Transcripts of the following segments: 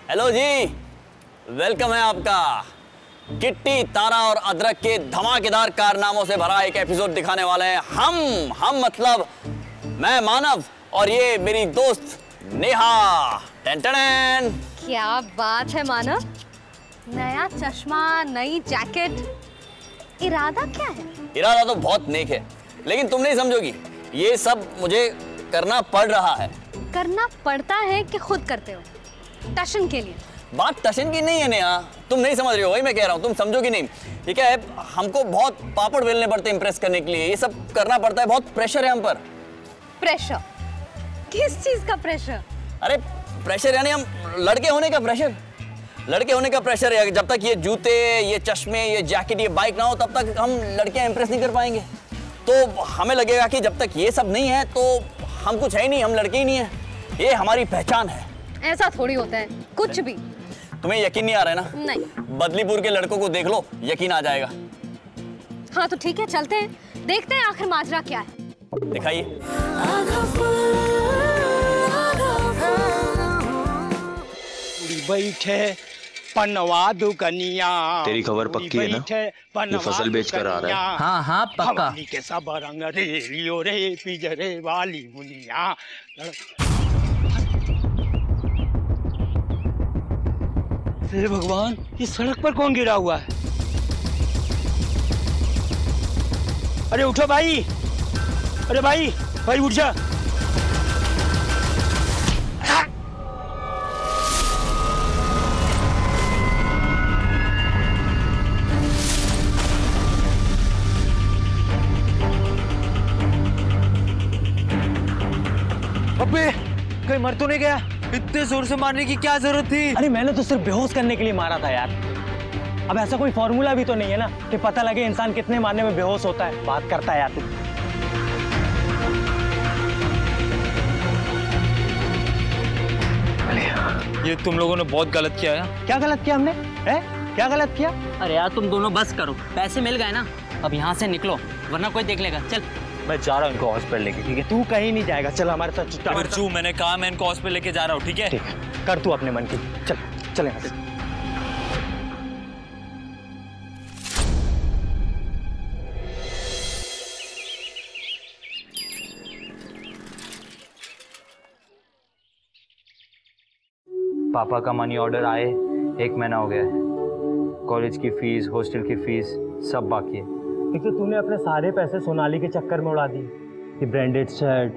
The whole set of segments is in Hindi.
हेलो जी, वेलकम है आपका। किट्टी, तारा और अदरक के धमाकेदार कारनामों से भरा एक एपिसोड दिखाने वाले हैं हम मतलब मैं मानव और ये मेरी दोस्त नेहा। टेंटन। क्या बात है मानव, नया चश्मा, नई जैकेट, इरादा क्या है? इरादा तो बहुत नेक है, लेकिन तुम नहीं समझोगी, ये सब मुझे करना पड़ रहा है। करना पड़ता है कि खुद करते हो? टशन के लिए। बात टशन की नहीं है नेहा, तुम नहीं समझ रही हो, वही मैं कह रहा हूँ, तुम समझोगी नहीं। ये क्या है, हमको बहुत पापड़ बेलने पड़ते हैं इम्प्रेस करने के लिए, ये सब करना पड़ता है, बहुत प्रेशर है हम पर। प्रेशर? किस चीज का प्रेशर? अरे प्रेशर यानी हम लड़के होने का प्रेशर। लड़के होने का प्रेशर है, जब तक ये जूते, ये चश्मे, ये जैकेट, ये बाइक ना हो तब तक हम लड़कियां इंप्रेस नहीं कर पाएंगे। तो हमें लगेगा कि जब तक ये सब नहीं है तो हम कुछ है ही नहीं, हम लड़के ही नहीं है, ये हमारी पहचान है। ऐसा थोड़ी होता है, कुछ भी। तुम्हें यकीन नहीं आ रहा है ना? नहीं। बदलीपुर के लड़कों को देख लो, यकीन आ जाएगा। हाँ तो ठीक है, चलते हैं, देखते हैं आखिर माजरा क्या है। दिखाइए। बैठे पनवा दुकनिया। तेरी खबर पक्की है ना? ये फसल बेच कर आ रहा है। हाँ हाँ पक्का। के सब रंग रे लियो रे पिजरे वाली मुनिया। हे भगवान, इस सड़क पर कौन गिरा हुआ है? अरे उठो भाई, अरे भाई भाई उठ जा। अबे कहीं मर तो नहीं गया? इतने जोर से मारने की क्या जरूरत थी? अरे मैंने तो सिर्फ बेहोश करने के लिए मारा था यार। अब ऐसा कोई फॉर्मूला भी तो नहीं है ना कि पता लगे इंसान कितने मारने में बेहोश होता है। बात करता है यार तू। ये तुम लोगों ने बहुत गलत किया है। क्या गलत किया हमने? है? क्या गलत किया? अरे यार तुम दोनों बस करो, पैसे मिल गए ना, अब यहाँ से निकलो वरना कोई देख लेगा। चल मैं जा रहा हूँ इनको हॉस्पिटल लेके, ठीक है? तू कहीं नहीं जाएगा, चल हमारे साथ। बिरजू, मैंने कहा मैं इनको हॉस्पिटल लेके जा रहा हूँ, ठीक है? ठीक है, कर तू अपने मन की। चल चल यहाँ से। पापा का मनी ऑर्डर आए 1 महीना हो गया है। कॉलेज की फीस, हॉस्टल की फीस सब बाकी है। एक तो तूने अपने सारे पैसे सोनाली के चक्कर में उड़ा दिए। ये ब्रांडेड शर्ट,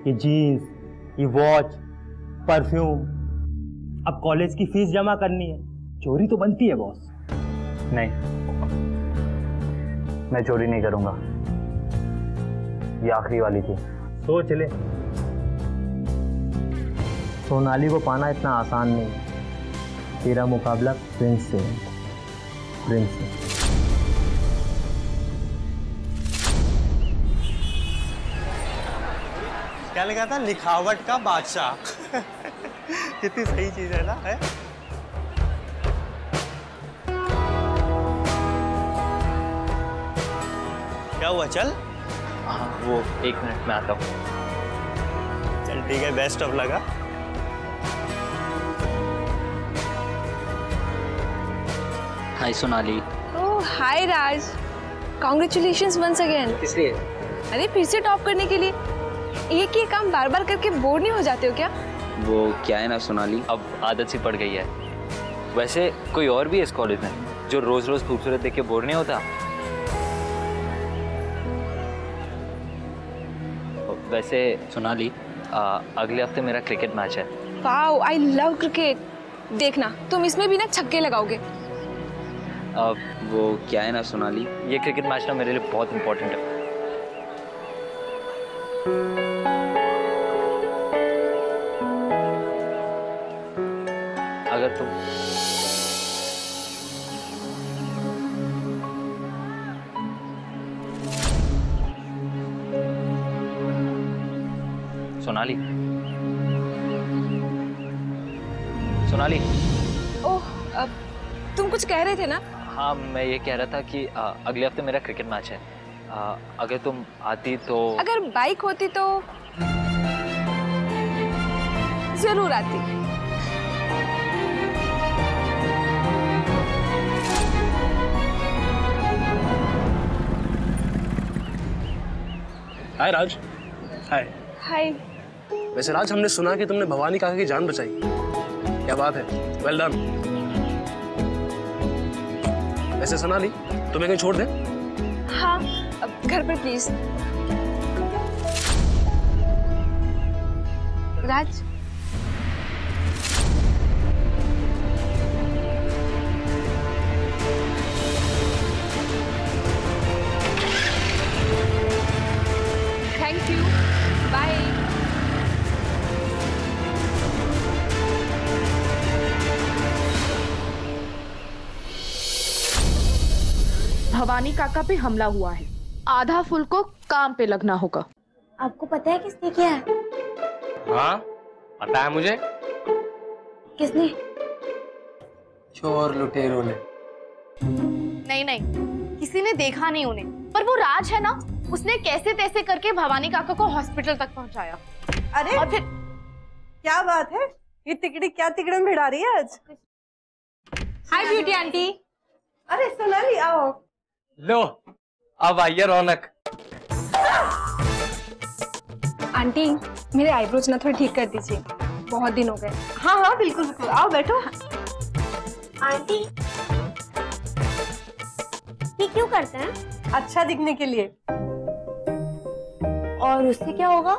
ये जीन्स, ये वॉच, परफ्यूम, अब कॉलेज की फीस जमा करनी है। चोरी तो बनती है बॉस। नहीं, मैं चोरी नहीं करूंगा, ये आखिरी वाली थी। सोच ले, सोनाली को पाना इतना आसान नहीं है। तेरा मुकाबला प्रिंस से है, प्रिंस से। क्या लिखा था? लिखावट का बादशाह। कितनी सही चीज है ना? है? क्या हुआ? चल। हाँ वो 1 मिनट में आता हूँ। चल ठीक है, बेस्ट ऑफ लगा। हाय सोनाली। ओह हाय राज, कॉन्ग्रेचुलेशंस वंस अगेन। किस लिए? अरे फिर से टॉप करने के लिए। एक ही काम बार बार करके बोर नहीं हो जाते हो क्या? वो क्या है ना सोनाली, अब आदत सी पड़ गई है। वैसे कोई और भी है इस कॉलेज में जो रोज रोज खूबसूरत देख के बोर नहीं होता? वैसे सोनाली, अगले हफ्ते मेरा क्रिकेट मैच है। Wow, I love cricket. देखना तुम इसमें भी ना छक्के लगाओगे। अब वो क्या है ना सोनाली, ये क्रिकेट मैच ना मेरे लिए बहुत इंपॉर्टेंट है। अगर तुम सोनाली, सोनाली। ओह, तुम कुछ कह रहे थे ना? हाँ मैं ये कह रहा था कि अगले हफ्ते मेरा क्रिकेट मैच है। अगर तुम आती तो। अगर बाइक होती तो जरूर आती। हाय राज। हाय। हाय। वैसे राज, हमने सुना कि तुमने भवानी काका की जान बचाई। क्या बात है, वेल डन। वैसे सोनाली, तुम्हें कहीं छोड़ दे? हाँ, अब घर पर please. Raj, thank you, bye. Bhavani काका पे हमला हुआ है, आधा फुल को काम पे लगना होगा। आपको पता है किसने किया है? हाँ पता है मुझे। किसने? चोर लुटेरों ने। नहीं नहीं, किसी ने देखा नहीं उन्हें, पर वो राज है ना, उसने कैसे तैसे करके भवानी काका को हॉस्पिटल तक पहुंचाया। अरे और फिर क्या बात है, ये तिकड़ी क्या तिकड़म भिड़ा रही है आज? हाय ब्यूटी आंटी। अरे सोनाली आओ। लो अब आई है रौनक। आंटी, मेरे आईब्रोज ना थोड़ी ठीक कर दीजिए, बहुत दिन हो गए। हाँ हाँ बिल्कुल बिल्कुल, आओ बैठो। आंटी, ये क्यों करते हैं? अच्छा दिखने के लिए। और उससे क्या होगा?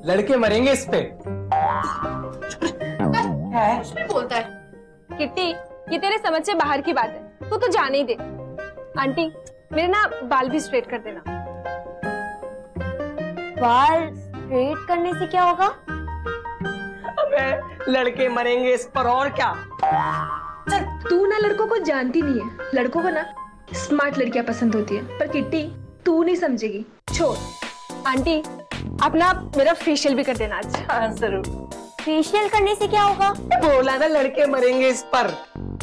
लड़के मरेंगे इस पे। कुछ भी बोलता है। किट्टी, ये तेरे समझ से बाहर की बात है, तू तो जाने ही दे। आंटी, मेरे ना बाल भी स्ट्रेट कर देना। बाल स्ट्रेट करने से क्या होगा? अबे लड़के मरेंगे इस पर, और क्या? तू ना लड़कों को जानती नहीं है, लड़कों को ना स्मार्ट लड़कियां पसंद होती है, पर किट्टी तू नहीं समझेगी। छोड़। आंटी, आप ना मेरा फेशियल भी कर देना आज। हाँ जरूर। फेशियल करने से क्या होगा? बोला ना लड़के मरेंगे इस पर।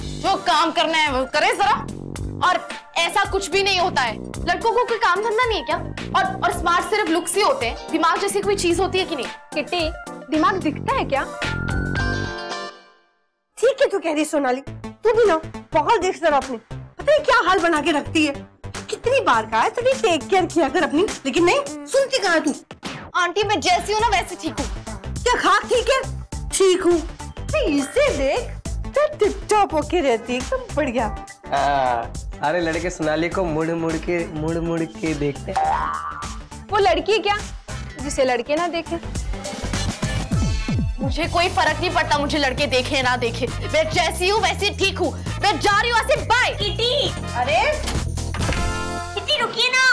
जो काम करना है वो करे जरा। और ऐसा कुछ भी नहीं होता है, लड़कों को कोई काम धंधा नहीं है क्या? और स्मार्ट सिर्फ लुक्स ही होते हैं, दिमाग जैसी कोई चीज होती है कि नहीं? किट्टी, दिमाग दिखता है क्या? ठीक है तू कह रही सोनाली, तू भी ना बाल देख जरा अपने, पता है क्या हाल बना के रखती है। कितनी बार कहा है थोड़ी टेक केयर किया कर अपनी, लेकिन नहीं सुनती कहाँ है तू। आंटी मैं जैसी हूँ ना वैसे ठीक हूँ। क्या खाक ठीक है? ठीक हूँ। इसे देख, टिप टॉप होके रहती है, एकदम बढ़िया। सारे लड़के सोनाली को मुड़ मुड़ के देखते। वो लड़की है क्या जिसे लड़के ना देखे? मुझे कोई फर्क नहीं पड़ता, मुझे लड़के देखे ना देखे, मैं जैसी हूँ वैसे ठीक हूँ। मैं जा रही हूँ ऐसे, बाय। किटी, अरे किटी रुकिए ना।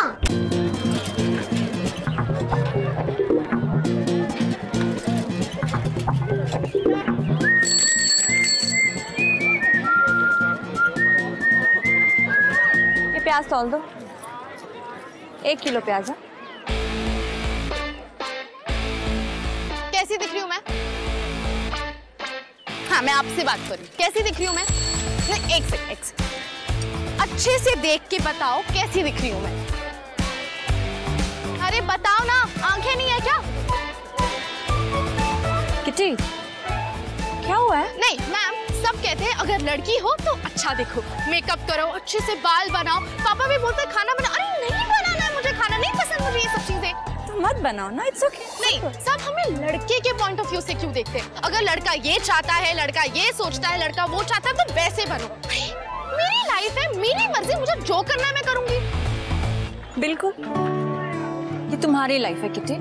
ये प्याज तौल दो, 1 किलो प्याज है। कैसी दिख रही हूँ मैं? हाँ मैं आपसे बात कर रही हूँ, कैसी दिख रही हूँ मैं? नहीं एक सेकंड, अच्छे से देख के बताओ कैसी दिख रही हूँ मैं? अरे बताओ ना, आंखें नहीं है क्या? किटी, क्या हुआ है? नहीं मैम, सब कहते हैं अगर लड़की हो तो अच्छा दिखो, मेकअप करो, अच्छे से बाल बनाओ। पापा भी बोलते हैं खाना बनाओ। अरे नहीं बनाना है मुझे, खाना नहीं पसंद मुझे ये सब चीजें। तो मत बनाओ ना, इट्स ओके। नहीं, सब हमें लड़के के पॉइंट ऑफ व्यू से क्यों देखते हैं? अगर लड़का ये चाहता है, लड़का ये सोचता है, लड़का वो चाहता है, तो वैसे बनो। मेरी लाइफ है, मेरी मर्जी, मुझे जो करना है मैं करूंगी। बिल्कुल, ये तुम्हारी लाइफ है किटी,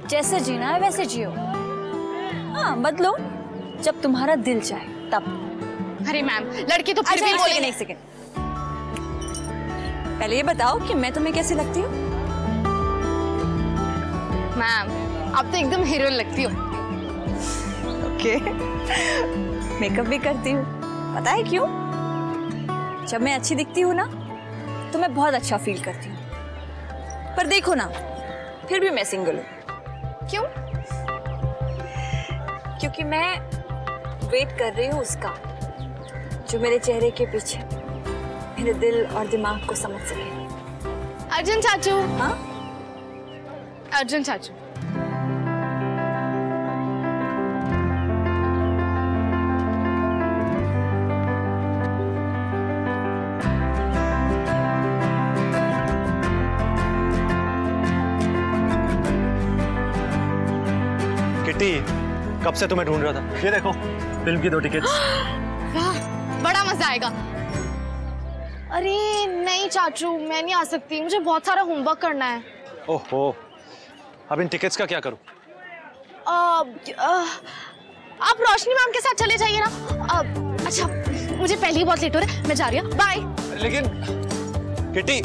जैसे जीना है वैसे जियो। हाँ बदलो जब तुम्हारा दिल चाहे तब। अरे मैम, लड़के तो फिर भी बोलेंगे। एक सेकंड, पहले ये बताओ कि मैं तुम्हें कैसी लगती हूँ? मैम, आप तो एकदम हीरोइन लगती हो। ओके, मेकअप भी करती हूँ, पता है क्यों? जब मैं अच्छी दिखती हूँ ना तो मैं बहुत अच्छा फील करती हूँ, पर देखो ना फिर भी मैं सिंगल हूँ। क्यों? क्योंकि मैं वेट कर रही हूँ उसका जो मेरे चेहरे के पीछे मेरे दिल और दिमाग को समझ सके। अर्जुन चाचू। हाँ, अर्जुन चाचू। किट्टी, कब से तुम्हें ढूंढ रहा था। ये देखो फिल्म की 2 टिकट्स। वाह, बड़ा मजा आएगा। अरे नहीं चाचू, मैं नहीं आ सकती, मुझे बहुत सारा होमवर्क करना है। ओहो, अब इन टिकट्स का क्या करूं? आप रोशनी मैम के साथ चले जाइए ना। अच्छा, मुझे पहले ही बहुत लेट हो रहा है, मैं जा रही हूँ, बाय। लेकिन किट्टी,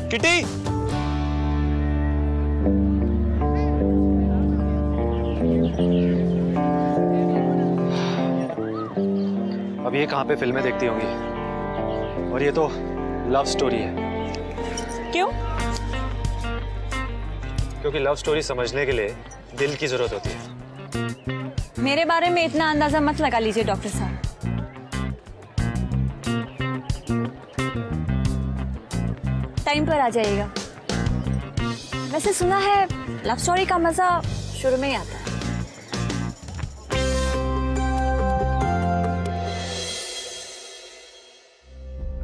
किट्टी, अब ये कहाँ पे फिल्में देखती होंगी, और ये तो लव स्टोरी है। क्यों? क्योंकि लव स्टोरी समझने के लिए दिल की जरूरत होती है। मेरे बारे में इतना अंदाजा मत लगा लीजिए डॉक्टर साहब। टाइम पर आ जाइएगा। वैसे सुना है लव स्टोरी का मजा शुरू में ही आता है।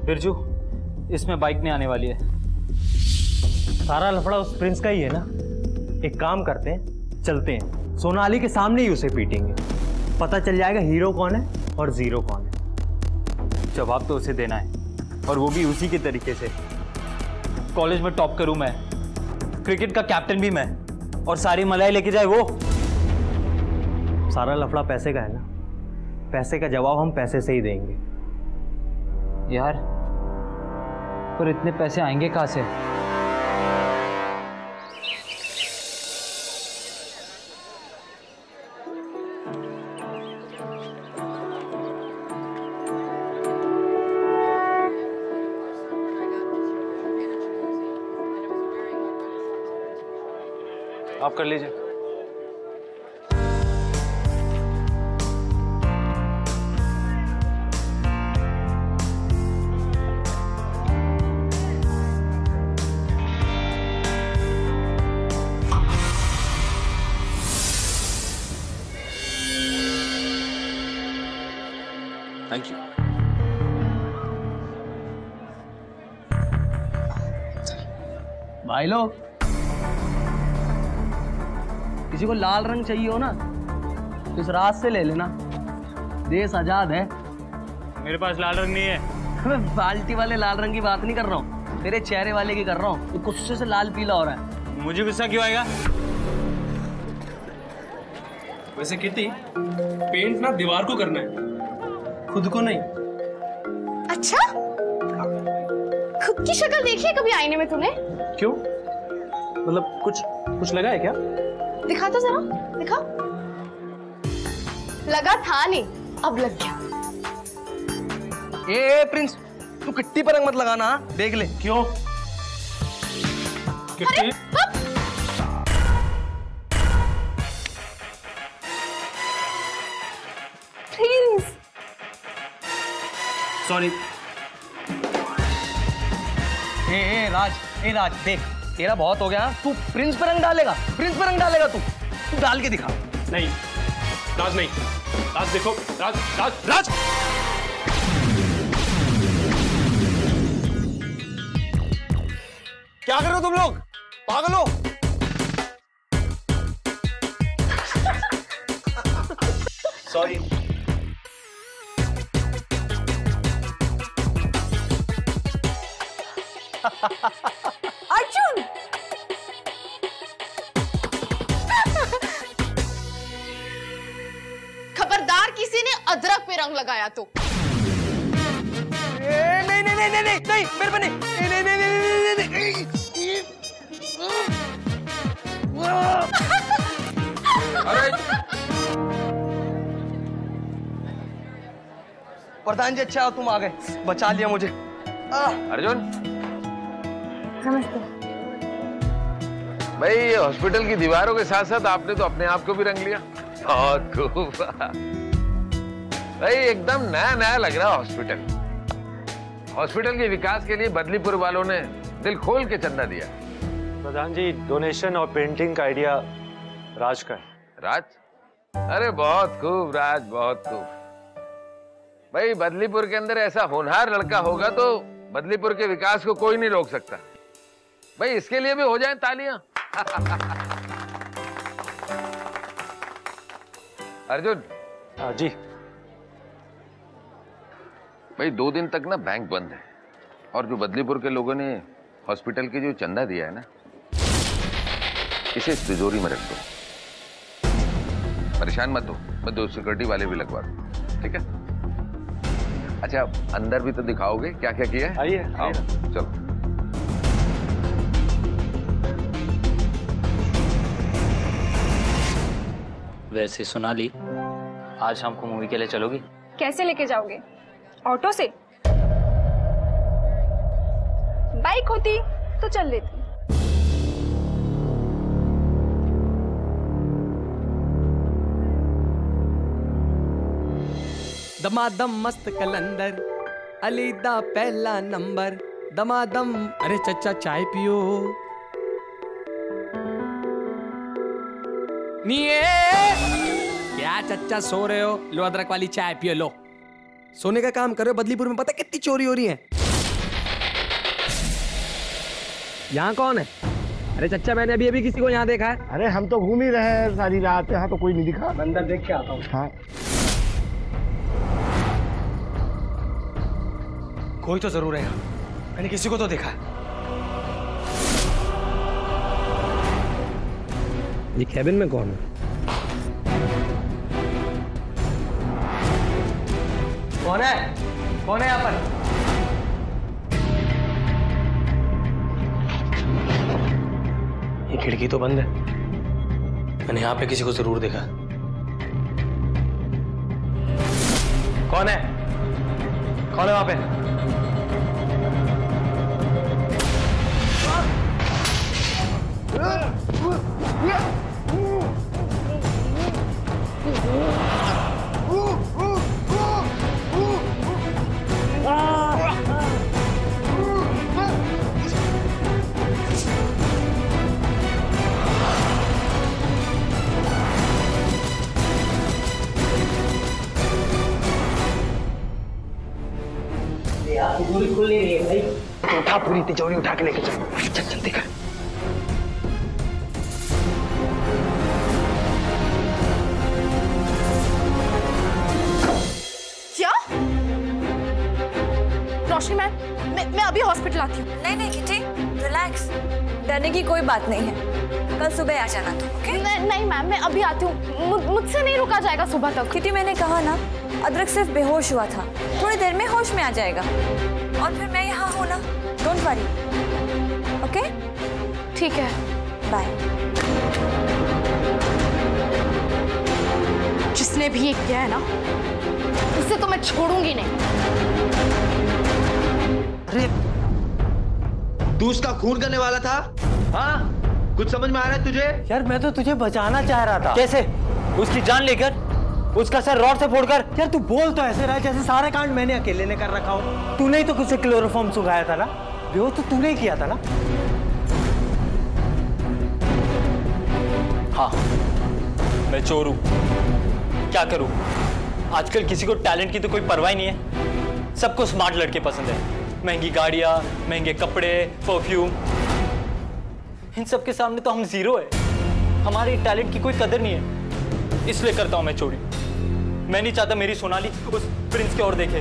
बिरजू, इसमें बाइक नहीं आने वाली है। सारा लफड़ा उस प्रिंस का ही है ना। एक काम करते हैं, चलते हैं, सोनाली के सामने ही उसे पीटेंगे, पता चल जाएगा हीरो कौन है और जीरो कौन है। जवाब तो उसे देना है, और वो भी उसी के तरीके से। कॉलेज में टॉप करूं मैं, क्रिकेट का कैप्टन भी मैं, और सारी मलाई लेके जाए वो। सारा लफड़ा पैसे का है ना, पैसे का जवाब हम पैसे से ही देंगे। यार, पर इतने पैसे आएंगे कहाँ से? आप कर लीजिए। Thank you. भाई लोग, किसी को लाल रंग चाहिए हो ना, तो इस रात से ले लेना, देश आजाद है। मेरे पास लाल रंग नहीं है। मैं बाल्टी वाले लाल रंग की बात नहीं कर रहा हूँ, तेरे चेहरे वाले की कर रहा हूँ। तो गुस्से से लाल पीला हो रहा है। मुझे गुस्सा क्यों आएगा? वैसे किट्टी, पेंट ना दीवार को करना है, खुद को नहीं। अच्छा, खुद की शक्ल देखी है कभी आईने में तूने? क्यों? मतलब कुछ लगा है क्या? दिखा तो जरा, दिखा। लगा था नहीं, अब लग गया। ए प्रिंस, तू किट्टी पर रंग मत लगाना, देख ले। क्यों? किट्टी? Prince, sorry. ए राज देख, तेरा बहुत हो गया। तू प्रिंस पर रंग डालेगा, प्रिंस पर रंग डालेगा। तू डाल के दिखा। नहीं राज, नहीं राज, देखो राज, राज, राज। क्या कर रहे हो तुम लोग? पागल हो? सॉरी। अर्जुन, खबरदार किसी ने अदरक पे रंग लगाया तो। नहीं नहीं नहीं नहीं नहीं नहीं, मेरे पे नहीं, नहीं नहीं नहीं नहीं नहीं। अरे प्रधान जी, अच्छा तुम आ गए, बचा लिया मुझे। अर्जुन, नमस्ते। भाई ये हॉस्पिटल की दीवारों के साथ साथ आपने तो अपने आप को भी रंग लिया। बहुत खूब भाई, एकदम नया नया लग रहा हॉस्पिटल। हॉस्पिटल के विकास के लिए बदलीपुर वालों ने दिल खोल के चंदा दिया। प्रधान जी, डोनेशन और पेंटिंग का आइडिया राज का है। राज? अरे बहुत खूब राज, बहुत खूब। भाई बदलीपुर के अंदर ऐसा होनहार लड़का होगा तो बदलीपुर के विकास को कोई नहीं रोक सकता। भाई इसके लिए भी हो जाए तालियां। अर्जुन। जी भाई 2 दिन तक ना बैंक बंद है, और जो बदलीपुर के लोगों ने हॉस्पिटल के जो चंदा दिया है ना, इसे तिजोरी में रख दो। परेशान मत हो, मैं 2 सिक्योरिटी वाले भी लगवा दूं, ठीक है? अच्छा अंदर भी तो दिखाओगे क्या क्या किया है? आइए आओ चलो। वैसे सोनाली, आज शाम को मूवी के लिए चलोगी? कैसे लेके जाओगे? ऑटो से? बाइक होती तो चल लेती। दमादम मस्त कलंदर, अली दा पहला नंबर, दमादम। अरे चचा चाय पियो। निये क्या चचा सो रहे हो? लो अदरक वाली चाय पियो, लो। सोने का काम करो। बदलीपुर में पता कितनी चोरी हो रही है। यहाँ कौन है? अरे चचा मैंने अभी अभी किसी को यहाँ देखा है। अरे हम तो घूम ही रहे हैं सारी रात, यहाँ तो कोई नहीं दिखा। अंदर देख के आता हूँ। हाँ कोई तो जरूर है यहाँ, मैंने किसी को तो देखा है। ये कैबिन में कौन है? कौन है? कौन है यहाँ पर? ये खिड़की तो बंद है, मैंने यहाँ पे किसी को जरूर देखा। कौन है? कौन है वहां पे? पूरी खुल नहीं रही है भाई। तो उठा, पूरी तिजोरी उठा के लेके चल। चल जल्दी कर। क्या? रोशनी मैं अभी हॉस्पिटल आती हूँ। नहीं नहीं किटी, रिलैक्स, डरने की कोई बात नहीं है। कल सुबह आ जाना तुम, ओके? नहीं मैम, मैं अभी आती हूँ। मुझसे नहीं रुका जाएगा सुबह तक। किटी मैंने कहा ना, अदरक सिर्फ बेहोश हुआ था, थोड़ी देर में होश में आ जाएगा। और फिर मैं यहाँ हूँ ना, डोंट वरी, ओके? ठीक है, बाय। जिसने भी ये किया है ना, उसे तो मैं छोड़ूंगी नहीं। अरे तू उसका खून करने वाला था? हाँ, कुछ समझ में आ रहा है तुझे? यार मैं तो तुझे बचाना चाह रहा था। कैसे? उसकी जान लेकर, उसका सर रॉड से फोड़कर। यार तू बोल तो ऐसे रहा है जैसे सारे कांड मैंने अकेले ने कर रखा हो। तूने ही तो कुछ क्लोरोफॉर्म सुखाया था ना, वो तो तूने ही किया था ना। हाँ, मैं चोर हूं, क्या करूं? आजकल किसी को टैलेंट की तो कोई परवाह नहीं है, सबको स्मार्ट लड़के पसंद है। महंगी गाड़ियां, महंगे कपड़े, परफ्यूम, इन सब के सामने तो हम जीरो है। हमारे टैलेंट की कोई कदर नहीं है, इसलिए करता हूं मैं चोरी। मैं नहीं चाहता मेरी सोनाली उस प्रिंस की ओर देखे।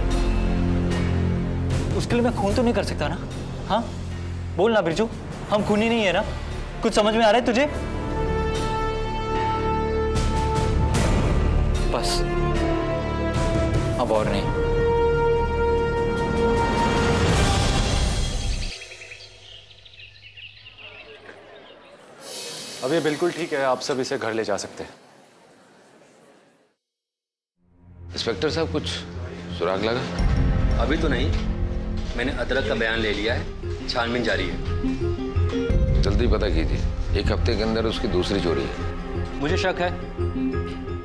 उसके लिए मैं खून तो नहीं कर सकता ना? हाँ बोल ना बिरजू, हम खूनी नहीं है ना? कुछ समझ में आ रहा है तुझे? बस अब और नहीं। अब ये बिल्कुल ठीक है, आप सब इसे घर ले जा सकते हैं। इंस्पेक्टर साहब कुछ सुराग लगा? अभी तो नहीं, मैंने अदरक का बयान ले लिया है, छानबीन जारी है। जल्दी पता कीजिए, 1 हफ्ते के अंदर उसकी दूसरी चोरी है। मुझे शक है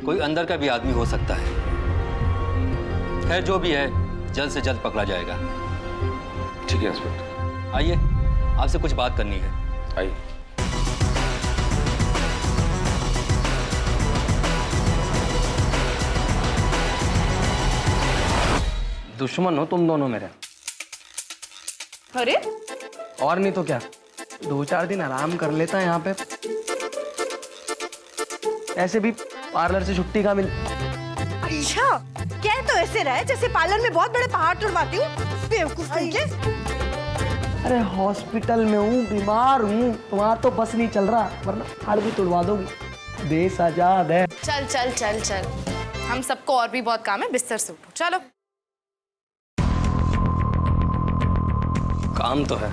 कोई अंदर का भी आदमी हो सकता है। खैर जो भी है, जल्द से जल्द पकड़ा जाएगा। ठीक है इंस्पेक्टर। आइए, आपसे कुछ बात करनी है। आइए। दुश्मन हो तुम दोनों मेरे। अरे और नहीं तो क्या, 2-4 दिन आराम कर लेता है यहाँ पे। ऐसे भी पार्लर से छुट्टी कहाँ मिल। अच्छा, कह तो ऐसे रहे जैसे पार्लर में बहुत बड़े पहाड़ तुड़वाती हूँ। बेवकूफ कहीं के। अरे हॉस्पिटल में हूँ, बीमार हूँ, वहाँ तो बस नहीं चल रहा, वरना हाड़ भी तुड़वा दोगी। देश आजाद है। चल चल चल चल, हम सबको और भी बहुत काम है, बिस्तर से उठो चलो। काम तो है,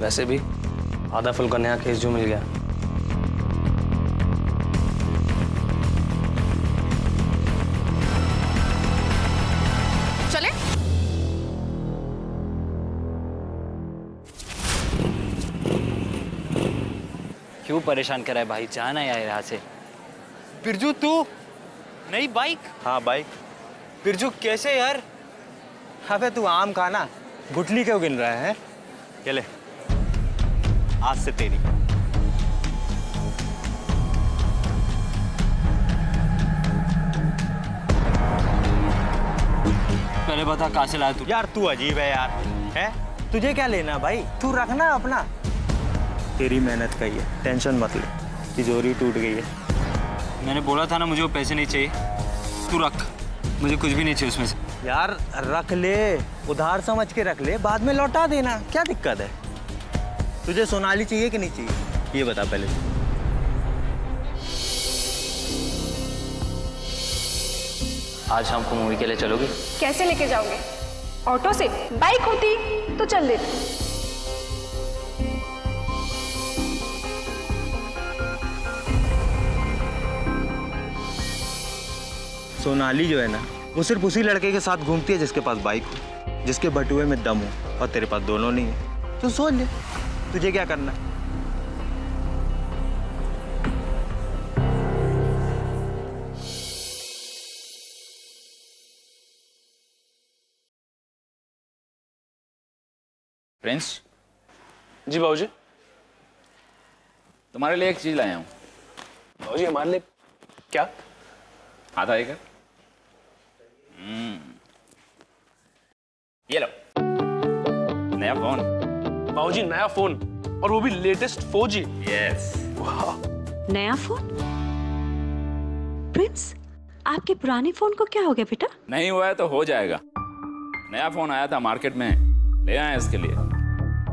वैसे भी आधा फुल का नया केस जो मिल गया। चले क्यों परेशान कर रहा है भाई, जाना यार यहाँ से। बिरजू तू नई बाइक? हाँ बाइक। बिरजू कैसे यार? अबे तू आम खाना, गुठली क्यों गिन रहा है? ये ले, आज से तेरी। पहले बता कहाँ से लाया तू? यार तू अजीब है यार, है? तुझे क्या लेना भाई, तू रखना अपना। तेरी मेहनत का ही है, टेंशन मत ले, तिजोरी टूट गई है। मैंने बोला था ना मुझे वो पैसे नहीं चाहिए, तू रख, मुझे कुछ भी नहीं चाहिए उसमें से। यार रख ले, उधार समझ के रख ले, बाद में लौटा देना, क्या दिक्कत है? तुझे सोनाली चाहिए कि नहीं चाहिए, ये बता पहले। आज शाम को मूवी के लिए चलोगी? कैसे लेके जाओगे? ऑटो से? बाइक होती तो चल लेते। सोनाली जो है ना, वो सिर्फ उसी लड़के के साथ घूमती है जिसके पास बाइक हो, जिसके बटुए में दम हो, और तेरे पास दोनों नहीं है। तो सोच ले, तुझे क्या करना है? प्रिंस जी बाबूजी। तुम्हारे लिए एक चीज लाया हूं। बाबूजी हमारे लिए क्या? हाथ आएगा। ये लो, नया फोन। बाबूजी नया फोन, और वो भी लेटेस्ट 4G। यस। नया फोन? प्रिंस, आपके पुराने फोन को क्या हो गया बेटा? नहीं हुआ है तो हो जाएगा। नया फोन आया था मार्केट में, ले आए इसके लिए।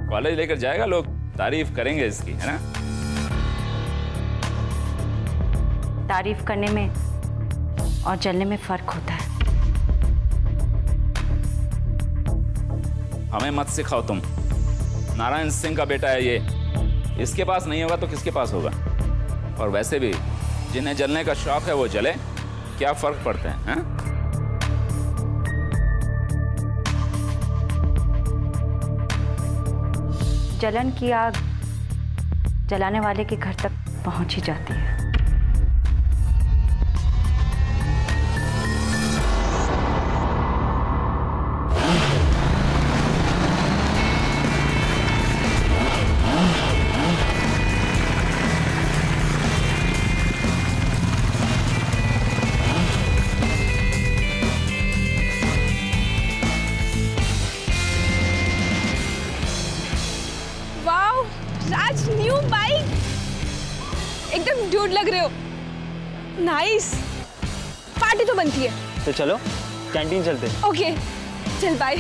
कॉलेज लेकर जाएगा, लोग तारीफ करेंगे इसकी, है ना? तारीफ करने में और जलने में फर्क होता है। हमें मत सिखाओ तुम। नारायण सिंह का बेटा है ये, इसके पास नहीं होगा तो किसके पास होगा? और वैसे भी जिन्हें जलने का शौक है वो जले, क्या फर्क पड़ता है, हैं? जलन की आग जलाने वाले के घर तक पहुंच ही जाती है। एकदम ड्यूड लग रहे हो। नाइस। पार्टी तो बनती है। तो चलो कैंटीन चलते हैं। ओके चल bye.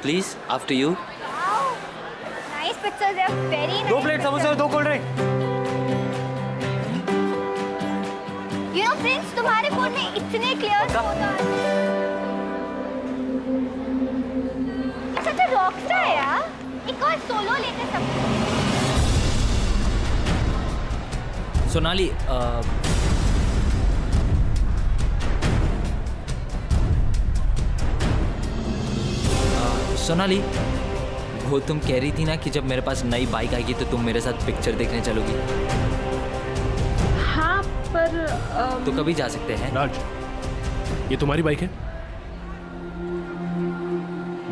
Please after you. Nice pictures यार, वेरी नाइस। 2 प्लेट समोसे और 2 cold drink. You know Prince, तुम्हारे फोन में इतने क्लियर फोटो अच्छा रॉकस्टार है यार। एक और सोलो लेते सब। सोनाली सोनाली, वो तुम कह रही थी ना कि जब मेरे पास नई बाइक आएगी तो तुम मेरे साथ पिक्चर देखने चलोगी। हाँ पर तो कभी जा सकते हैं? राज, ये तुम्हारी बाइक है?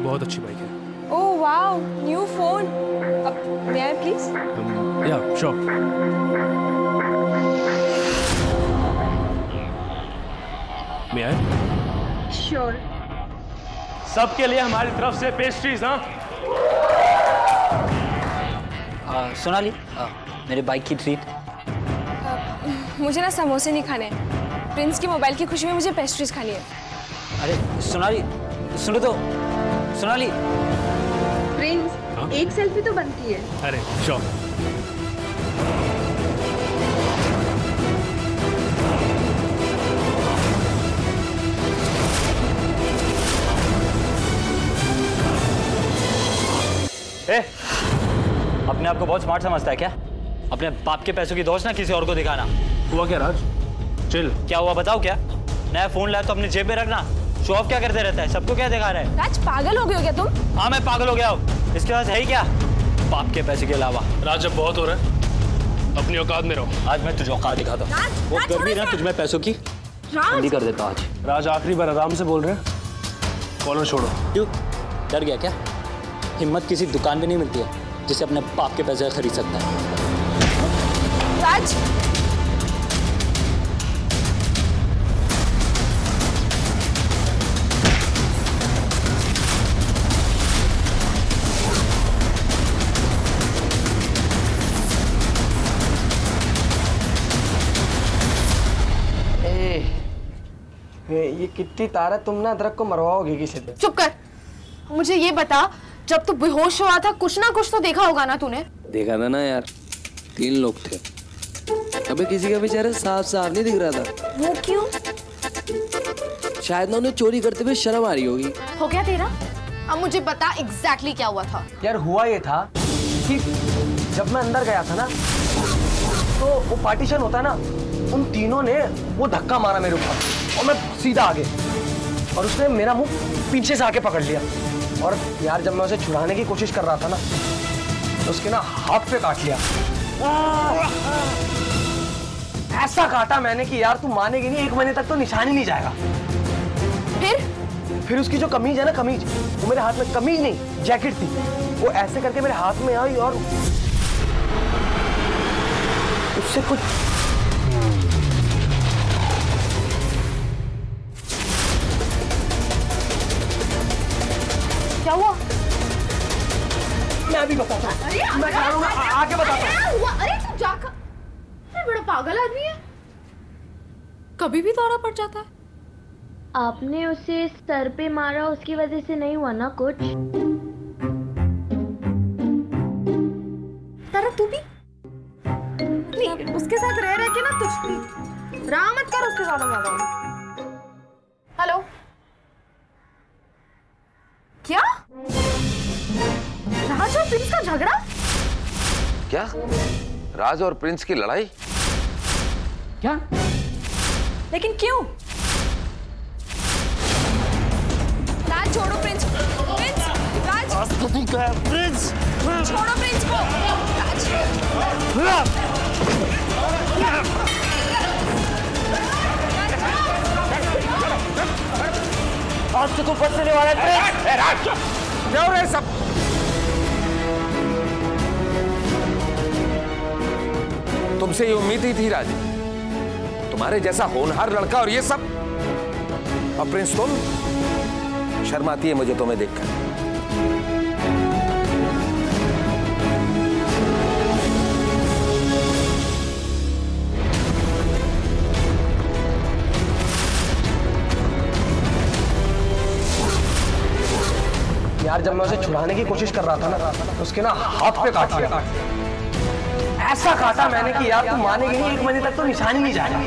बहुत अच्छी बाइक है। Oh wow, new phone. May I please? या श्योर। मैं आए? श्योर। सबके लिए हमारी तरफ से पेस्ट्रीज। हाँ सोनाली, मेरे बाइक की ट्रीट। मुझे ना समोसे नहीं खाने, प्रिंस की मोबाइल की खुशी में मुझे पेस्ट्रीज खानी है। अरे सोनाली सुनो तो, सोनाली। प्रिंस, एक सेल्फी तो बनती है। अरे श्योर। अपने आप को बहुत स्मार्ट समझता है क्या? अपने बाप के पैसों की दोस्त ना किसी और को दिखाना। हुआ क्या राज? चिल। क्या हुआ बताओ। क्या नया फोन लाया तो अपने जेब में रखना। शो ऑफ क्या करते रहता है, सबको क्या दिखा रहा है? राज पागल हो गए हो क्या तुम? हाँ मैं पागल हो गया हूँ। इसके पास है ही क्या बाप के पैसे के अलावा? राज अब बहुत हो रहा है, अपनी औकात में रहो। आज मैं तुझे औकात दिखाता हूँ। वो गर्मी ना तुझमें पैसों की ठंडी कर देता हूँ आज। राज आखिरी बार आराम से बोल रहे हैं, कॉलर छोड़ो। क्यों डर गया क्या? हिम्मत किसी दुकान में नहीं मिलती है जिसे अपने बाप के पैसे खरीद सकता है। राज ये कितनी तार है, तुम ना अदरक को मरवाओगे किसी दिन। चुप कर। मुझे ये बता, जब तू बेहोश हुआ था कुछ ना कुछ तो देखा होगा ना तूने? देखा था ना यार, 3 लोग थे। अबे किसी का बेचारा साफ साफ नहीं दिख रहा था। वो क्यों? शायद ना उन्हें चोरी करते हुए शर्म आ रही होगी। हो गया तेरा? अब मुझे बता एग्जैक्टली क्या हुआ था। यार हुआ ये था कि जब मैं अंदर गया था ना, तो वो पार्टीशन होता है ना, उन तीनों ने वो धक्का मारा मेरे ऊपर और मैं सीधा आगे, और उसने मेरा मुंह पीछे से आके पकड़ लिया। और यार जब मैं उसे छुड़ाने की कोशिश कर रहा था ना, तो उसके ना हाथ पे काट लिया। ऐसा काटा मैंने कि यार तू मानेगी नहीं, 1 महीने तक तो निशान ही नहीं जाएगा। फिर उसकी जो कमीज है ना, कमीज, वो मेरे हाथ में, कमीज नहीं जैकेट थी, वो ऐसे करके मेरे हाथ में आई और उससे कुछ क्या हुआ? मैं अभी बताता हूँ। मैं कह रहा हूँ आके बताता हूँ। अरे तू जाकर, अरे बड़ा पागल आदमी है, कभी भी दौरा पड़ जाता है। आपने उसे सर पे मारा, उसकी वजह से नहीं हुआ ना कुछ? तारा तू भी नहीं, उसके साथ रह के ना तुझ भी रहा मत कर उसके साथ ज्यादा। हेलो, क्या राज और प्रिंस का झगड़ा? क्या राज और प्रिंस की लड़ाई? क्या? लेकिन क्यों? राज छोड़ो प्रिंस। प्रिंस, राज प्रिंस छोड़ो प्रिंस को। राज आज तो तू बचने वाला है। राज क्या हो रहा है सब? तुमसे ये उम्मीद ही थी राज, तुम्हारे जैसा होनहार लड़का और ये सब। और प्रिंस तुम, शर्म आती है मुझे तुम्हें देखकर। यार जब मैं उसे छुड़ाने की कोशिश कर रहा था ना, तो उसके ना हाथ पे काट लिया। ऐसा काटा मैंने कि यार तू मानेगी नहीं, 1 महीने तक तो निशान ही नहीं जाएगा।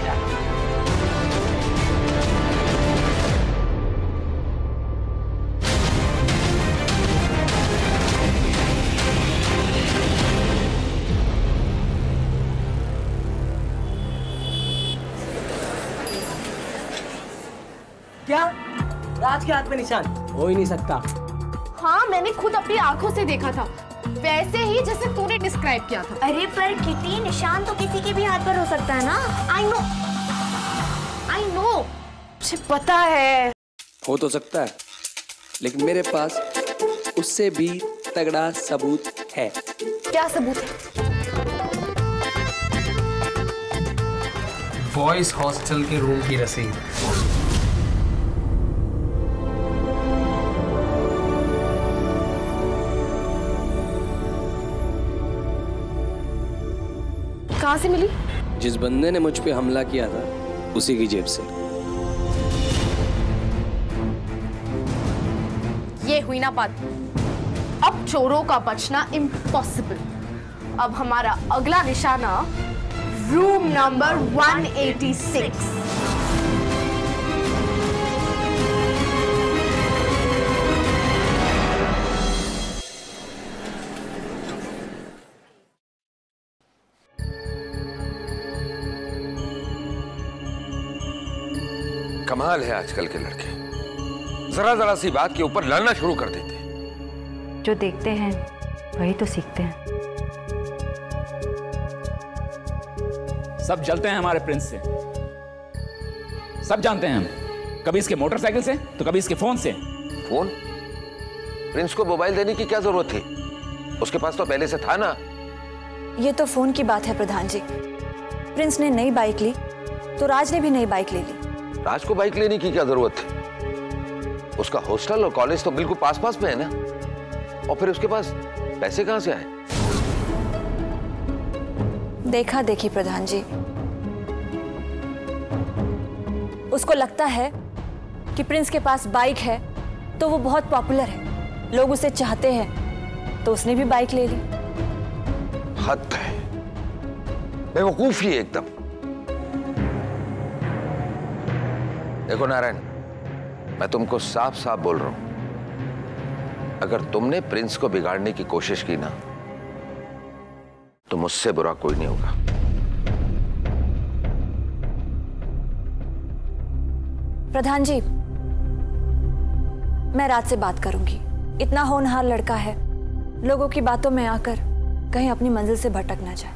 क्या राज के हाथ में निशान? हो ही नहीं सकता। हाँ मैंने खुद अपनी आंखों से देखा था, वैसे ही जैसे तूने डिस्क्राइब किया था। अरे पर किटी, निशान तो किसी के भी हाथ पर हो सकता है ना। आई नो, मुझे पता है। हो तो सकता है, लेकिन मेरे पास उससे भी तगड़ा सबूत है। क्या सबूत है? बॉयज हॉस्टल के रूम की रसीद। कहाँ से मिली? जिस बंदे ने मुझ पे हमला किया था उसी की जेब से। ये हुई ना बात। अब चोरों का बचना इम्पॉसिबल। अब हमारा अगला निशाना रूम नंबर 186। कमाल है आजकल के लड़के, जरा जरा सी बात के ऊपर लड़ना शुरू कर देते। जो देखते हैं वही तो सीखते हैं। सब जलते हैं हमारे प्रिंस से, सब जानते हैं हम। कभी इसके मोटरसाइकिल से तो कभी इसके फोन से। फोन? प्रिंस को मोबाइल देने की क्या जरूरत थी? उसके पास तो पहले से था ना। ये तो फोन की बात है प्रधान जी। प्रिंस ने नई बाइक ली तो राज ने भी नई बाइक ले ली। राज को बाइक लेने की क्या जरूरत थी? उसका हॉस्टल और कॉलेज तो बिल्कुल पास पास में है ना। और फिर उसके पास पैसे कहां से आए? देखा देखी प्रधान जी। उसको लगता है कि प्रिंस के पास बाइक है तो वो बहुत पॉपुलर है, लोग उसे चाहते हैं, तो उसने भी बाइक ले ली। हद है, बेवकूफी है एकदम। देखो नारायण, मैं तुमको साफ साफ बोल रहा हूं, अगर तुमने प्रिंस को बिगाड़ने की कोशिश की ना तो मुझसे बुरा कोई नहीं होगा। प्रधान जी, मैं राज से बात करूंगी। इतना होनहार लड़का है, लोगों की बातों में आकर कहीं अपनी मंजिल से भटक ना जाए।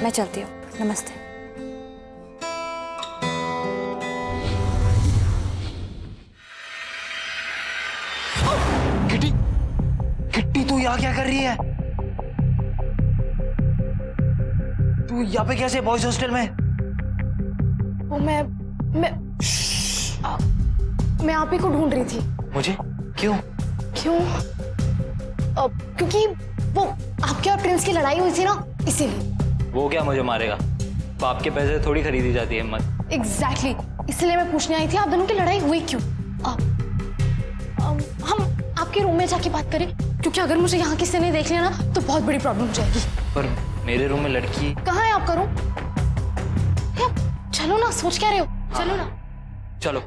मैं चलती हूँ, नमस्ते। किट्टी, तू यहाँ क्या कर रही है? तू यहाँ पे कैसे बॉयज हॉस्टल में? वो मैं आप ही को ढूंढ रही थी। मुझे? क्यों? क्योंकि वो आपके और प्रिंस की लड़ाई हुई थी ना, इसीलिए। वो क्या मुझे मारेगा? बाप के पैसे थोड़ी खरीदी जाती है हिम्मत। एग्जैक्टली, इसलिए मैं पूछने आई थी आप दोनों की लड़ाई हुई क्यों। हम आपके रूम में जाके बात करें, क्योंकि अगर मुझे यहाँ किसी ने देख लिया ना तो बहुत बड़ी प्रॉब्लम हो जाएगी। पर मेरे रूम में लड़की कहाँ है आपका रूम? चलो ना, सोच क्या रहे हो? चलो ना। चलो।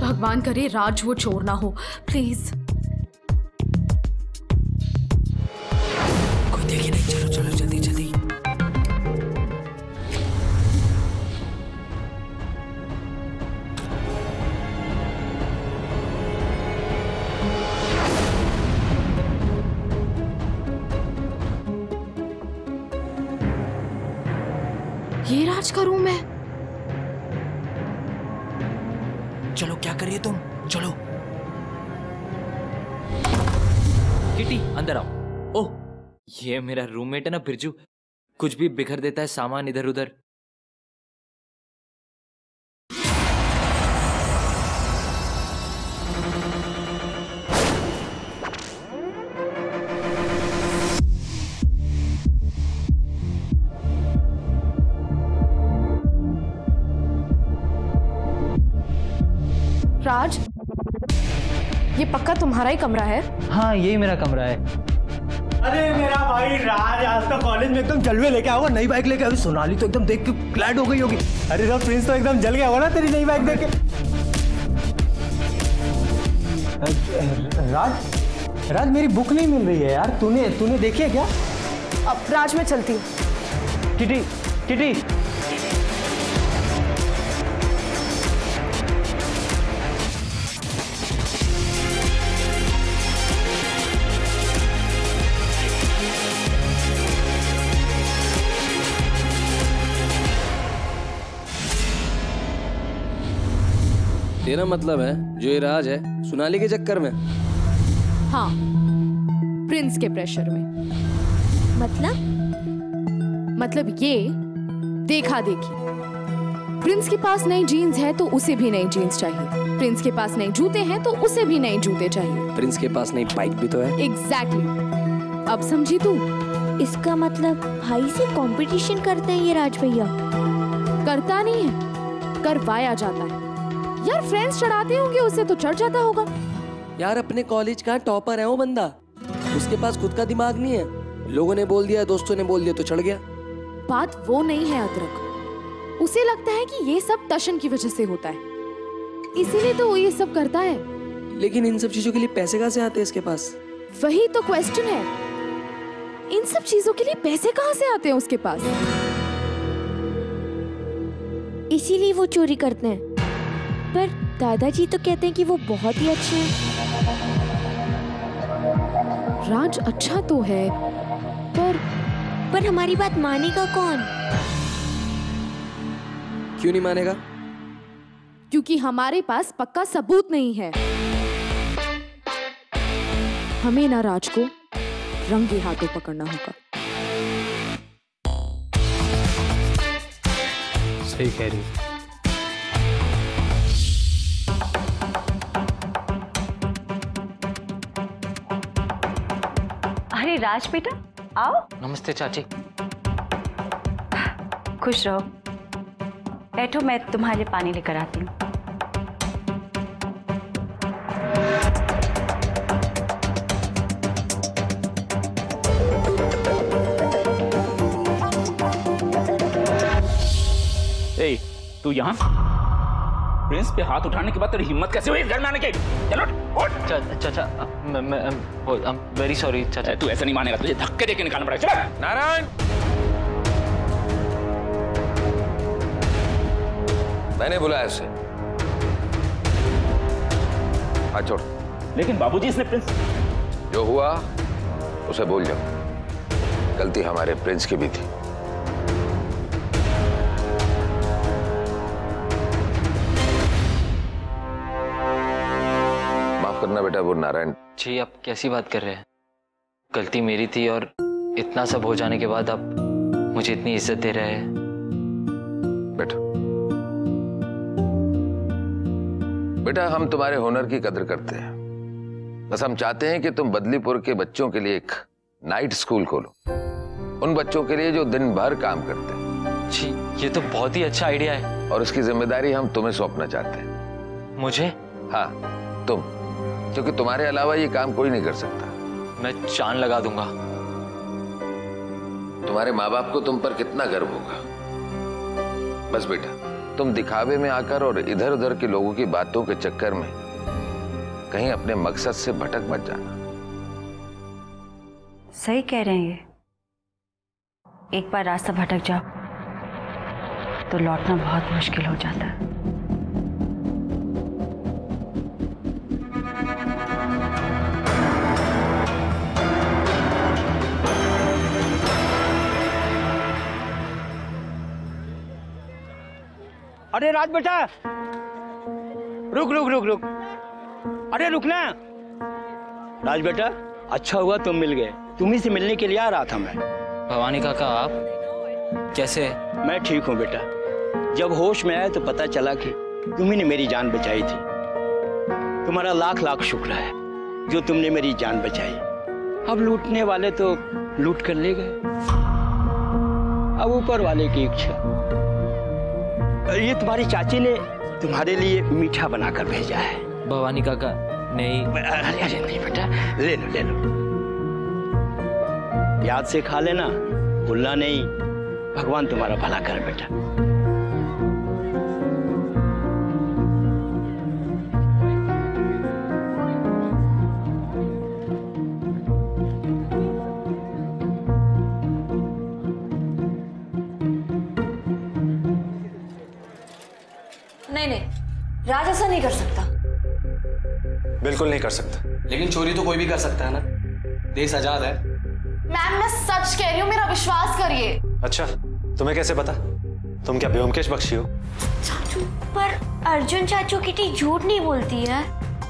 भगवान करे राज वो चोर ना हो, प्लीज। कोई देखे नहीं। चलो चलो जल्दी जल्दी। ये राज का रूम है। चलो, क्या कर रही है तुम? चलो। किटी, अंदर आओ। ओह, ये मेरा रूममेट है ना बिरजू, कुछ भी बिखर देता है सामान इधर उधर। राज, ये पक्का तुम्हारा ही कमरा है? हाँ, यही मेरा कमरा है। अरे मेरा भाई राज आज तो कॉलेज में एकदम जलवे लेके आओ, नई बाइक लेके। अभी सोनाली तो एकदम देख के ग्लैड हो गई होगी। अरे सर, प्रिंस तो एकदम जल गया होगा ना तेरी नई बाइक देख के। राज मेरी बुक नहीं मिल रही है यार। तूने देखी है क्या? अब राज, मैं चलती हूँ। किटी तेरा मतलब है जो ये राज है सोनाली के चक्कर में? हाँ, प्रिंस के प्रेशर में। मतलब ये देखा देखी। प्रिंस के पास नई जीन्स है तो उसे भी नई जीन्स चाहिए। प्रिंस के पास नए जूते हैं तो उसे भी नए जूते चाहिए। प्रिंस के पास नई बाइक भी तो है। एग्जैक्टली। अब समझी तू? इसका मतलब भाई से कंपटीशन करते हैं ये राज भैया। करता नहीं है, करवाया जाता है। यार फ्रेंड्स चढ़ाते होंगे उसे तो चढ़ जाता होगा। यार अपने कॉलेज का टॉपर है वो बंदा, उसके पास खुद का दिमाग नहीं है। लोगों ने बोल दिया, दोस्तों ने बोल दिया तो चढ़ गया। बात वो नहीं है अदरक, उसे लगता है कि ये सब तशन की वजह से होता है, इसीलिए तो वो ये सब करता है। लेकिन इन सब चीजों के लिए पैसे कहाँ से आते हैं इसके पास? वही तो क्वेश्चन है, इन सब चीजों के लिए पैसे कहाँ से आते हैं उसके पास? इसीलिए वो चोरी करते हैं। पर दादाजी तो कहते हैं कि वो बहुत ही अच्छे हैं। राज अच्छा तो है, पर हमारी बात मानेगा कौन? क्यों नहीं मानेगा? क्योंकि हमारे पास पक्का सबूत नहीं है। हमें ना राज को रंगे हाथों पकड़ना होगा। सही कह रही है। अरे राज बेटा आओ। नमस्ते चाची। खुश रहो, बैठो, मैं तुम्हारे लिए पानी लेकर आती हूँ। ए, तू यहाँ? प्रिंस पे हाथ उठाने के बाद तेरी हिम्मत कैसे हुई घर में आने की? चलो उठ। चाचा मैं वेरी सॉरी चाचा। तू ऐसा नहीं मानेगा, तुझे धक्के देके निकालना पड़ेगा। चलो नारायण, मैंने बुलाया उसे। हाथ छोड़। लेकिन बाबूजी इसने प्रिंस। जो हुआ उसे भूल जाओ, गलती हमारे प्रिंस की भी थी। माफ करना बेटा, वो नारायण। जी आप कैसी बात कर रहे हैं? गलती मेरी थी और इतना सब हो जाने के बाद आप मुझे इतनी इज्जत दे रहे हैं। बेटा बेटा, हम तुम्हारे हुनर की कदर करते हैं। बस हम चाहते हैं कि तुम बदलीपुर के बच्चों के लिए एक नाइट स्कूल खोलो, उन बच्चों के लिए जो दिन भर काम करते हैं। जी ये तो बहुत ही अच्छा आइडिया है। और उसकी जिम्मेदारी हम तुम्हें सौंपना चाहते हैं। मुझे? हाँ तुम, क्योंकि तुम्हारे अलावा ये काम कोई नहीं कर सकता। मैं जान लगा दूंगा। तुम्हारे माँ बाप को तुम पर कितना गर्व होगा। बस बेटा, तुम दिखावे में आकर और इधर उधर के लोगों की बातों के चक्कर में कहीं अपने मकसद से भटक मत जाना। सही कह रहे हैं ये, एक बार रास्ता भटक जाओ तो लौटना बहुत मुश्किल हो जाता है। अरे राज बेटा, रुक रुक रुक रुक, अरे रुकना। राज बेटा, अच्छा हुआ तुम मिल गए, तुम्ही से मिलने के लिए आ रहा था मैं। भवानी काका आप कैसे? मैं ठीक हूँ बेटा। जब होश में आया तो पता चला कि तुम्ही ने मेरी जान बचाई थी। तुम्हारा लाख लाख शुक्र है जो तुमने मेरी जान बचाई। अब लूटने वाले तो लूट कर ले गए, अब ऊपर वाले की इच्छा। ये तुम्हारी चाची ने तुम्हारे लिए मीठा बनाकर भेजा है। भवानी काका नहीं। अरे नहीं बेटा, ले लो ले लो, याद से खा लेना, भूलना नहीं। भगवान तुम्हारा भला करे बेटा। नहीं नहीं, राज ऐसा नहीं कर सकता। बिल्कुल नहीं कर सकता। लेकिन चोरी तो कोई भी कर सकता है ना, देश आजाद है। मैम मैं सच कह रही हूँ, मेरा विश्वास करिए। अच्छा, तुम्हें कैसे पता? तुम क्या ब्योमकेश बख्शी हो? चाचू, पर अर्जुन चाचू किटी झूठ नहीं बोलती है।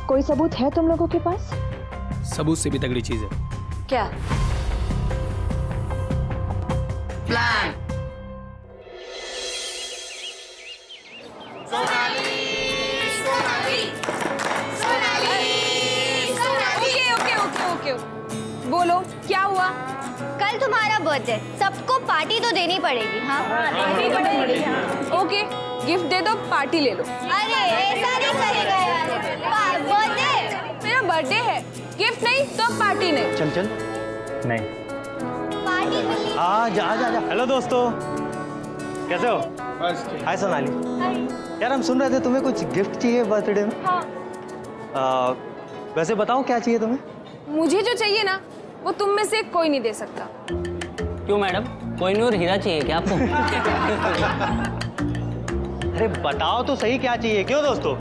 कोई सबूत है तुम लोगों के पास? सबूत से भी तगड़ी चीज है। क्या? प्लान। ओके बोलो क्या हुआ? कल तुम्हारा बर्थडे, सबको पार्टी तो देनी पड़ेगी। हाँ देनी पड़ेगी। ओके गिफ्ट दे दो, पार्टी ले लो। अरे ऐसा नहीं करेगा यार, बर्थडे मेरा बर्थडे है, गिफ्ट नहीं तो पार्टी नहीं। चल चल। नहीं पार्टी मिली। जा जा जा। हेलो दोस्तों, कैसे हो? हाय सोनाली। यार हम सुन रहे थे तुम्हें कुछ गिफ्ट चाहिए बर्थडे में। हाँ। वैसे बताओ क्या चाहिए तुम्हें? मुझे जो चाहिए ना वो तुम में से कोई नहीं दे सकता। क्यों मैडम, कोई नहीं और हीरा चाहिए क्या आपको? अरे बताओ तो सही क्या चाहिए, क्यों दोस्तों?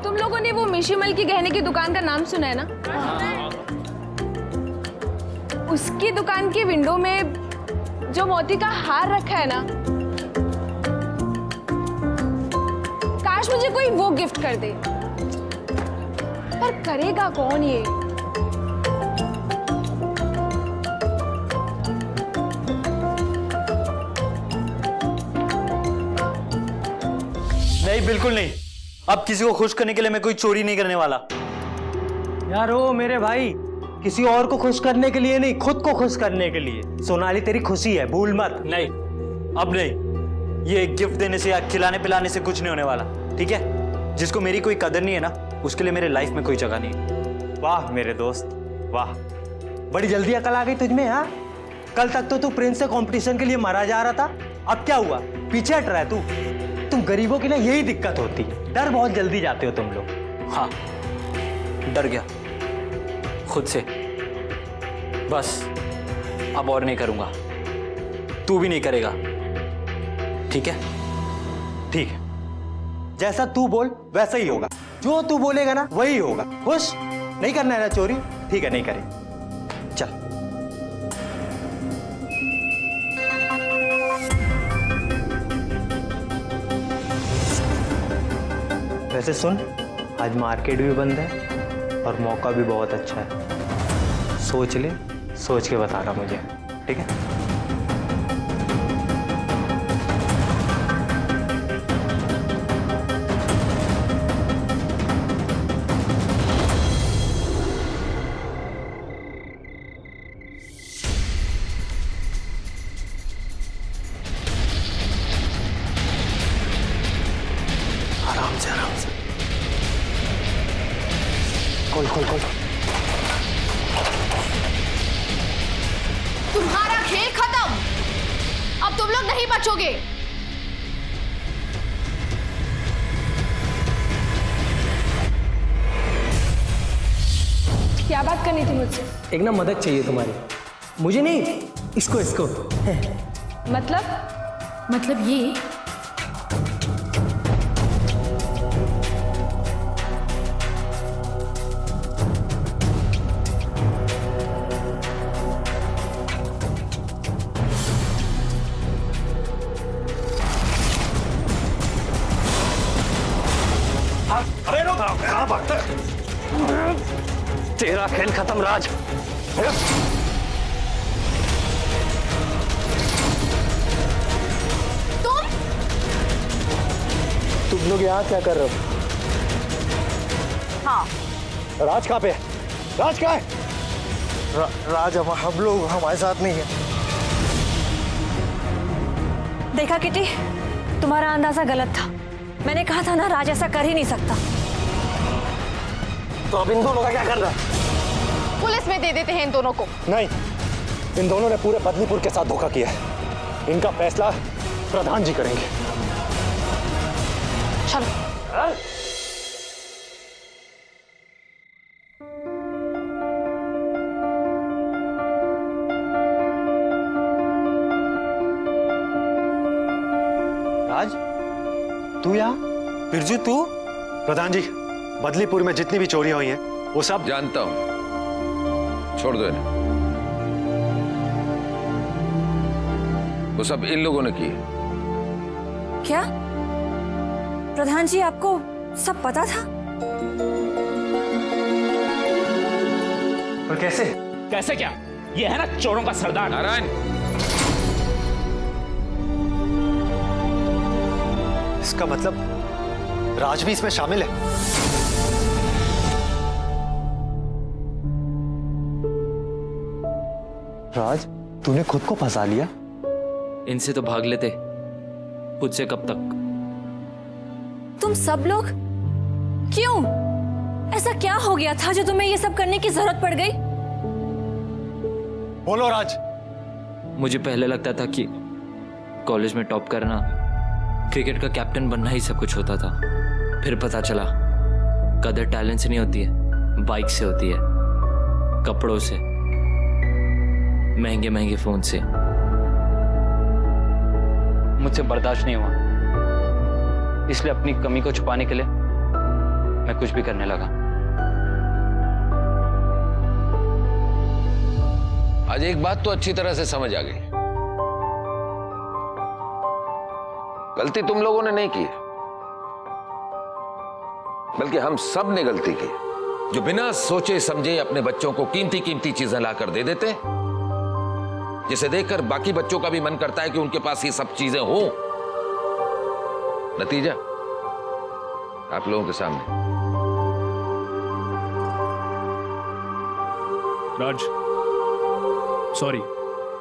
तुम लोगों ने वो मिशीमल की गहने की दुकान का नाम सुना है ना? उसकी दुकान की विंडो में जो मोती का हार रखा है ना, काश मुझे कोई वो गिफ्ट कर दे, पर करेगा कौन ये? नहीं बिल्कुल नहीं। अब किसी को खुश करने के लिए मैं कोई चोरी नहीं करने वाला। यार ओ मेरे भाई, किसी और को खुश करने के लिए नहीं, खुद को खुश करने के लिए। सोनाली तेरी खुशी है, भूल मत। नहीं अब नहीं, ये गिफ्ट देने से या खिलाने पिलाने से कुछ नहीं होने वाला, ठीक है? जिसको मेरी कोई कदर नहीं है ना, उसके लिए मेरे लाइफ में कोई जगह नहीं। वाह मेरे दोस्त वाह, बड़ी जल्दी अकल आ गई तुझमें। हाँ, कल तक तो तू प्रिंस से कंपटीशन के लिए मारा जा रहा था, अब क्या हुआ? पीछे हट रहा है तू। तुम गरीबों की ना यही दिक्कत होती है, डर बहुत जल्दी जाते हो तुम लोग। हाँ डर गया खुद से, बस अब और नहीं करूंगा, तू भी नहीं करेगा, ठीक है? ठीक है, जैसा तू बोल वैसा ही होगा, जो तू बोलेगा ना वही होगा। खुश नहीं करना है ना चोरी? ठीक है नहीं करें। चल वैसे सुन, आज मार्केट भी बंद है और मौका भी बहुत अच्छा है, सोच ले, सोच के बताना मुझे, ठीक है? आराम से आराम से। खोल खोल खोल। तुम्हारा खेल खत्म, अब तुम लोग नहीं बचोगे। क्या बात करनी थी मुझसे? एक ना मदद चाहिए तुम्हारी। मुझे नहीं, इसको इसको। मतलब ये? अरे रुक, कहाँ भागता है? तेरा खेल खत्म राज। तुम लोग यहाँ क्या कर रहे हो? हाँ राज कहाँ पे है? राज कहाँ है? राज हम लोग हमारे साथ नहीं है। देखा किटी, तुम्हारा अंदाजा गलत था। मैंने कहा था ना, राज ऐसा कर ही नहीं सकता। तो अब इन दोनों का क्या करना है? पुलिस में दे देते हैं इन दोनों को। नहीं, इन दोनों ने पूरे बदलीपुर के साथ धोखा किया है। इनका फैसला प्रधान जी करेंगे। चलो। राज, तू यहाँ? बिरजू तू? प्रधान जी, बदलीपुर में जितनी भी चोरियां हुई हैं, वो सब जानता हूं, छोड़ दो इन्हें। वो सब इन लोगों ने की है। क्या प्रधान जी, आपको सब पता था? और कैसे? कैसे क्या? ये है ना चोरों का सरदार नारायण। इसका मतलब राज भी इसमें शामिल है। राज, तूने खुद को फंसा लिया। इनसे तो भाग लेते, खुद से कब तक। तुम सब लोग क्यों? ऐसा क्या हो गया था जो तुम्हें ये सब करने की जरूरत पड़ गई? बोलो राज। मुझे पहले लगता था कि कॉलेज में टॉप करना, क्रिकेट का कैप्टन बनना ही सब कुछ होता था। फिर पता चला कदर टैलेंट से नहीं होती है, बाइक से होती है, कपड़ों से, महंगे महंगे फोन से। मुझसे बर्दाश्त नहीं हुआ, इसलिए अपनी कमी को छुपाने के लिए मैं कुछ भी करने लगा। आज एक बात तो अच्छी तरह से समझ आ गई, गलती तुम लोगों ने नहीं की, बल्कि हम सब ने गलती की, जो बिना सोचे समझे अपने बच्चों को कीमती कीमती चीजें लाकर दे देते, जिसे देखकर बाकी बच्चों का भी मन करता है कि उनके पास ये सब चीजें हो। नतीजा आप लोगों के सामने। राज, सॉरी,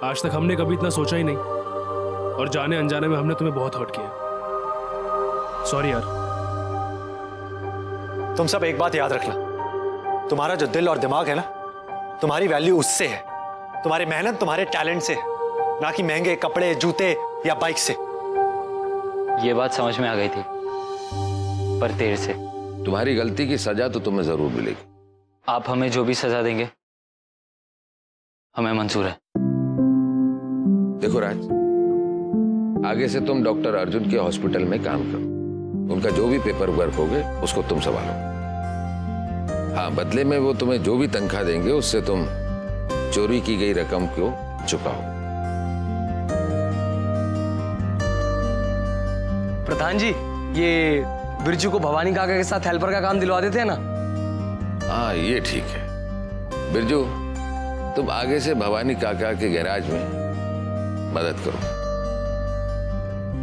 आज तक हमने कभी इतना सोचा ही नहीं, और जाने अनजाने में हमने तुम्हें बहुत हर्ट किया। सॉरी यार। तुम सब एक बात याद रखना, तुम्हारा जो दिल और दिमाग है ना, तुम्हारी वैल्यू उससे है, तुम्हारी मेहनत तुम्हारे टैलेंट से, ना कि महंगे कपड़े, जूते या बाइक से। ये बात समझ में आ गई थी, पर देर से। तुम्हारी गलती की सजा तो तुम्हें जरूर मिलेगी। आप हमें जो भी सजा देंगे हमें मंजूर है। देखो राज, आगे से तुम डॉक्टर अर्जुन के हॉस्पिटल में काम करो, उनका जो भी पेपर वर्क होगे उसको तुम संभालो। हाँ, बदले में वो तुम्हें जो भी तनख्वाह देंगे उससे तुम चोरी की गई रकम को चुकाओ। प्रधान जी, ये बिरजू को भवानी काका के साथ हेल्पर का काम दिलवा देते हैं ना? हाँ, ये ठीक है। बिरजू, तुम आगे से भवानी काका के गैराज में मदद करो,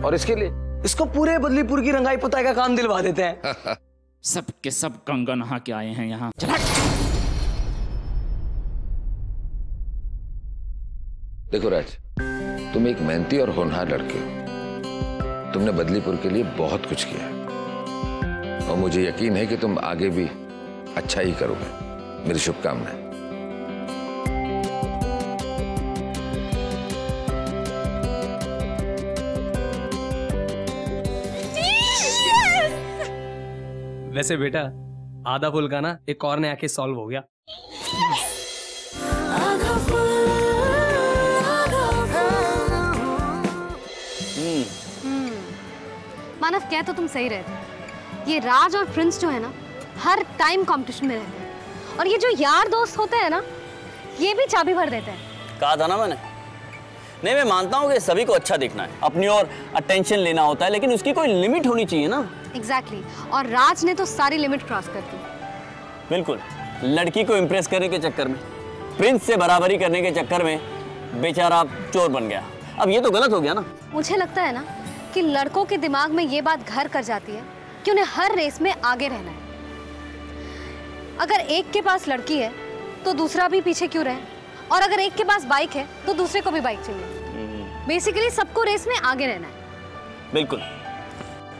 और इसके लिए इसको पूरे बदलीपुर की रंगाई पुताई का काम दिलवा देते हैं। सब के सब गंगा नहा के आए हैं यहाँ। देखो राज, तुम एक मेहनती और होनहार लड़के हो, तुमने बदलीपुर के लिए बहुत कुछ किया, और मुझे यकीन है कि तुम आगे भी अच्छा ही करोगे। मेरी शुभकामनाएं। वैसे बेटा, आधा फुल का ना एक और ने आके सॉल्व हो गया। मानव, कह तो तुम सही रहे थे, ये राज और प्रिंस जो है ना, हर टाइम कंपटीशन में रहते हैं, और ये जो यार दोस्त होते हैं ना, ये भी चाबी भर देते हैं। कहा था ना मैंने। नहीं, मैं मानता हूँ कि सभी को अच्छा दिखना है, अपनी और अटेंशन लेना होता है, लेकिन उसकी कोई लिमिट होनी चाहिए ना। एग्जैक्टली, और राज ने तो सारी लिमिट क्रॉस कर दी। बिल्कुल, लड़की को इम्प्रेस करने के चक्कर में, प्रिंस से बराबरी करने के चक्कर में बेचारा चोर बन गया। अब ये तो गलत हो गया ना। मुझे लगता है ना कि लड़कों के दिमाग में ये बात घर कर जाती है कि उन्हें हर रेस में आगे रहना है। अगर एक के पास लड़की है तो दूसरा भी पीछे क्यों रहे, और अगर एक के पास बाइक है तो दूसरे को भी बाइक चाहिए। बेसिकली सबको रेस में आगे रहना है। बिल्कुल,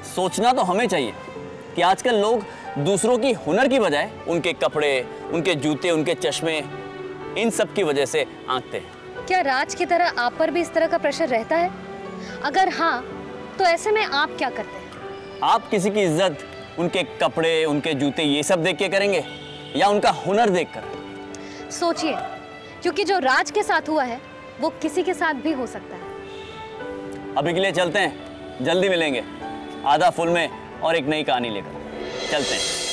सोचना तो हमें चाहिए कि आजकल लोग दूसरों की हुनर की बजाय उनके कपड़े, उनके जूते, उनके चश्मे, इन सब की वजह से आंकते हैं। क्या राज की तरह आप पर भी इस तरह का प्रेशर रहता है? अगर हाँ, तो ऐसे में आप क्या करते हैं? आप किसी की इज्जत उनके कपड़े, उनके जूते, ये सब देख के करेंगे, या उनका हुनर देखकर? सोचिए, क्योंकि जो राज के साथ हुआ है वो किसी के साथ भी हो सकता है। अभी के लिए चलते हैं, जल्दी मिलेंगे आधा फुल में और एक नई कहानी लेकर। चलते हैं।